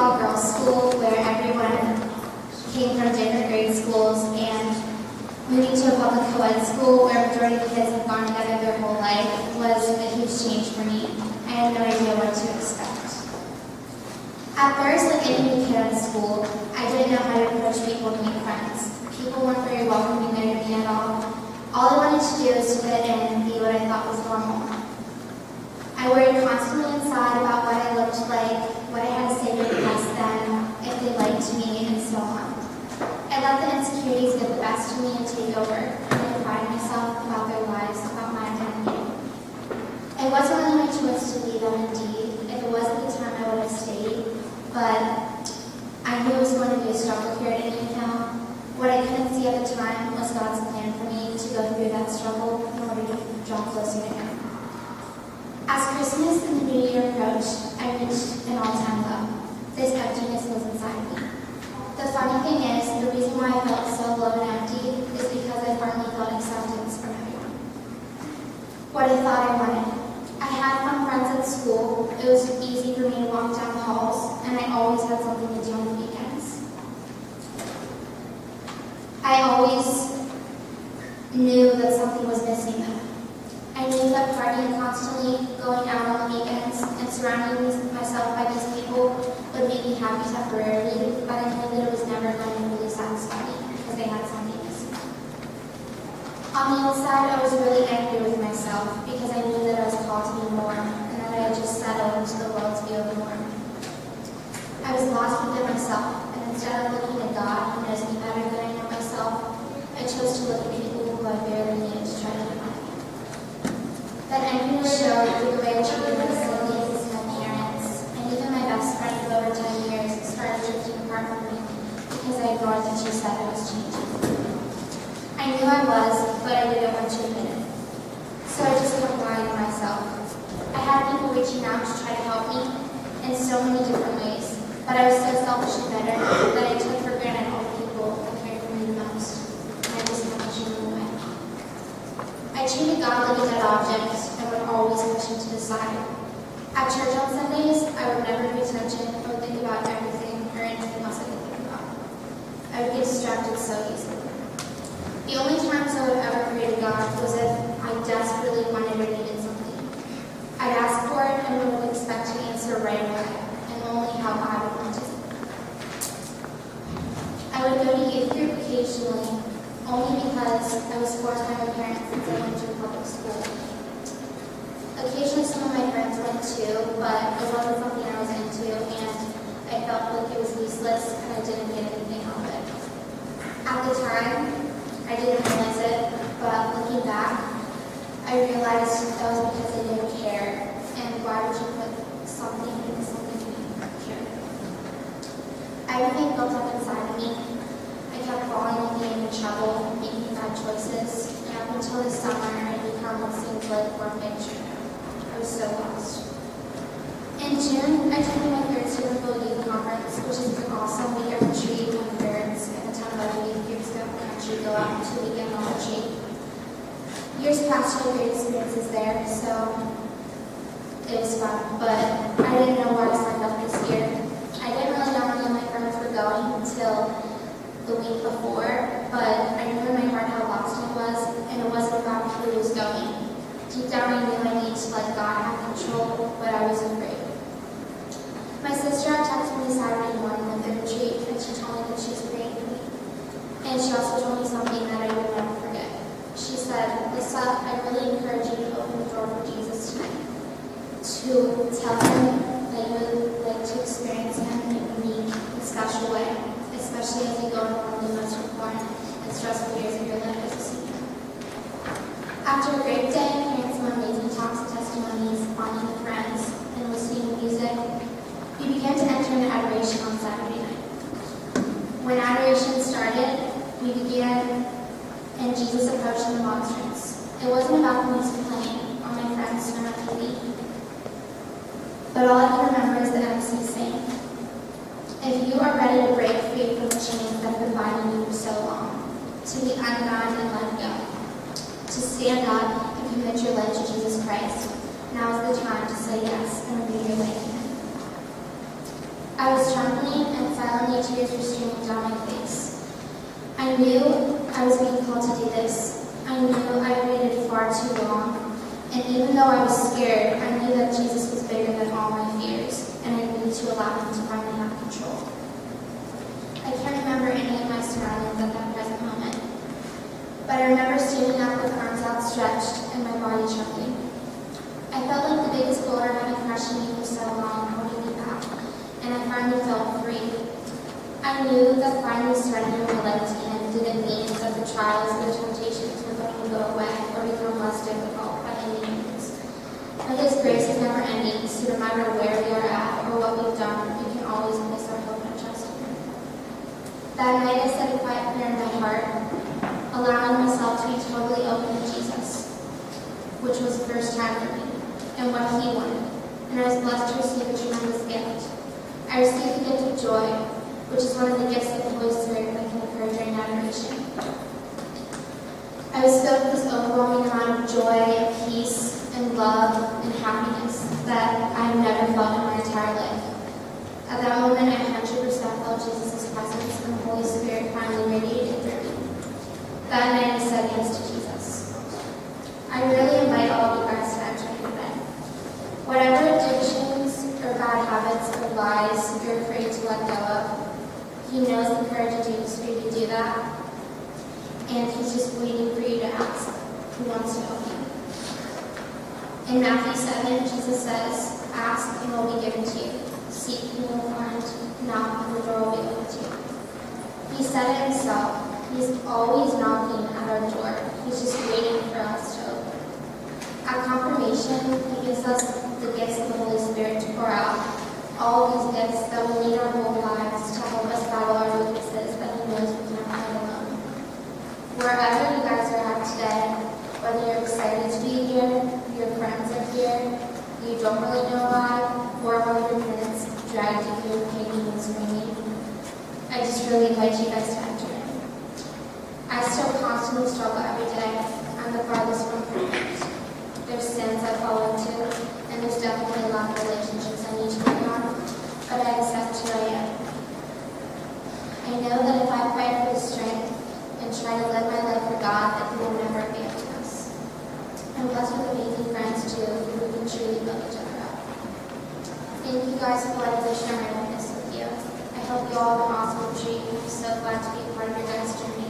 all-girls school where everyone came from different grade schools, and moving to a public co-ed school where a majority of kids have gone together their whole life was a huge change for me. I had no idea what to expect. At first, like any new kid at school, I didn't know how to approach people to make friends. People weren't very welcoming to me at all. All I wanted to do was to fit in and be what I thought was normal. I worried constantly inside about what I looked like, what I had to say to impress them, if they liked me, and so on. I let the insecurities get the best of me and take over, and I prided myself about their lives, about my identity. It wasn't really my choice to leave them, indeed. If it wasn't the time, I would have stayed, but I knew it was going to be a struggle here at Indian. What I couldn't see at the time was God's plan for me to go through that struggle in order to draw closer to Him. As Christmas and the New Year approached, I reached an all-time low. This emptiness was inside me. The funny thing is, the reason why I felt so low and empty is because I finally felt acceptance from everyone. What I thought I wanted. I had fun friends at school. It was easy for me to walk down the halls, and I always had something to do on the weekends. I always knew that something was missing though. I knew that partying constantly, going out on the weekends, and surrounding myself by these people would make me happy temporarily, but I knew that it was never going to really satisfy me because they had something missing. On the inside, I was really angry with myself because I knew that I was called to be more, and that I had just settled into the world to be a norm. I was lost within myself, and instead of looking at God, who knows me better than I know myself, I chose to look at people who I barely knew to try to define me. That emptiness showed through the way I treated my siblings, my parents, and even my best friend of over 10 years started drifting apart from me because I ignored that she said I was changing. I knew I was, but I didn't want to admit it. So I just kept lying to myself. I had people reaching out to try to help me in so many different ways, but I was so selfish and bitter that I took for granted all the people that cared for me the most, and I just kept pushing them away. I treated God like a dead object and would always push him to the side. At church on Sundays, I would never pay attention or think about everything or anything else I could think about. I would get distracted so easily. The only times I would ever pray to God was if I desperately wanted or needed something. I'd ask for it and would expect an answer right away, and only how I would want it. I would go to youth group occasionally, only because I was forced by my parents since I went to a public school. Occasionally some of my friends went too, but it wasn't something I was into, and I felt like it was useless and I didn't get anything out of it. At the time, I didn't realize it, but looking back, I realized that was because I didn't care, and why would you put something into something you didn't care? Everything built up inside of me. I kept falling and getting into trouble, making bad choices, and up until this summer, I had become what seemed like more picture. I was so lost. In June, I attended my third Superbowl Youth Conference, which is an awesome weekend retreat with parents and a ton of other youth groups that can actually go out to a weekend long retreat. Years past, I had great experiences there, so it was fun, but I didn't know where I signed up this year. I didn't really know any of my friends were going until the week before, but I knew in my heart how lost I was, and it wasn't about who was going. Deep down, I knew I needed to let God have control, but I was afraid. My sister had texted me Saturday morning at the retreat, and she told me that she was praying for me. And she also told me something that I would never forget. She said, "Lissa, I really encourage you to open the door for Jesus tonight, to tell him that you would like to experience him in a unique and special way, especially as you go into one of the most important and stressful years of your life as a senior." After a great day, hearing some amazing talks and testimonies, bonding with friends, and listening to music, we began to enter into adoration on Saturday night. When adoration started, we began, and Jesus approached the monstrance. It wasn't about the music playing or my friends turning on TV, but all I can remember is the MC saying, "If you are ready to break free from the chains that have been binding you for so long, to be unbound and let go, to stand up and commit your life to Jesus Christ, now is the time to say yes and obey your life to him." I was was trembling and silently tears were streaming down my face. I knew I was being called to do this. I knew I had waited far too long. And even though I was scared, I knew that Jesus was bigger than all my fears, and I needed to allow him to finally have control. I can't remember any of my surroundings at that present moment, but I remember standing up with arms outstretched and my body trembling. I felt like the biggest boulder had been crushing me for so long, holding me back, and I finally felt free. I knew that finally surrendering my life to him didn't mean that the trials and the temptations were going to go away or become less difficult by any means. But his grace is never ending, so no matter where we are at or what we've done, we can always place our hope and trust in him. That night I said a quiet prayer in my heart, allowing myself to be totally open to Jesus, which was the first time for me, and what he wanted, and I was blessed to receive a tremendous gift. I received the gift of joy, which is one of the gifts of the Holy Spirit that can occur during adoration. I was filled with this overwhelming amount of joy and peace and love and happiness that I have never felt in my entire life. At that moment, I 100% felt Jesus' presence, and the Holy Spirit finally radiated through me. That night, I said yes to Jesus. I really invite all of you guys to enter into bed. Whatever addictions or bad habits or lies you're afraid to let go of, he knows the courage it takes for you to do that, and he's just waiting for you to ask. He wants to help you. In Matthew 7, Jesus says, "Ask and it will be given to you. Seek and you will find. Knock and the door will be opened to you." He said it himself. He's always knocking at our door. He's just waiting for us to open. At confirmation, he gives us the gifts of the Holy Spirit to pour out. All of these gifts that will lead our whole lives to help us battle our weaknesses that he knows we can't fight alone. Wherever you guys are at today, whether you're excited to be here, your friends are here, you don't really know why, or one of your parents dragged you here kicking and screaming, I just really invite you guys to enter in. I still constantly struggle every day. I'm the farthest from perfect. There's sins I fall into, and there's definitely a lot of relationships I need to work on, but I accept who I am. I know that if I fight for the strength and try to live my life for God, that he will never abandon us. I'm blessed with amazing friends too, who can truly build each other up. Thank you guys for letting me share my witness with you. I hope you all have an awesome retreat. I'm so glad to be a part of your guys' journey.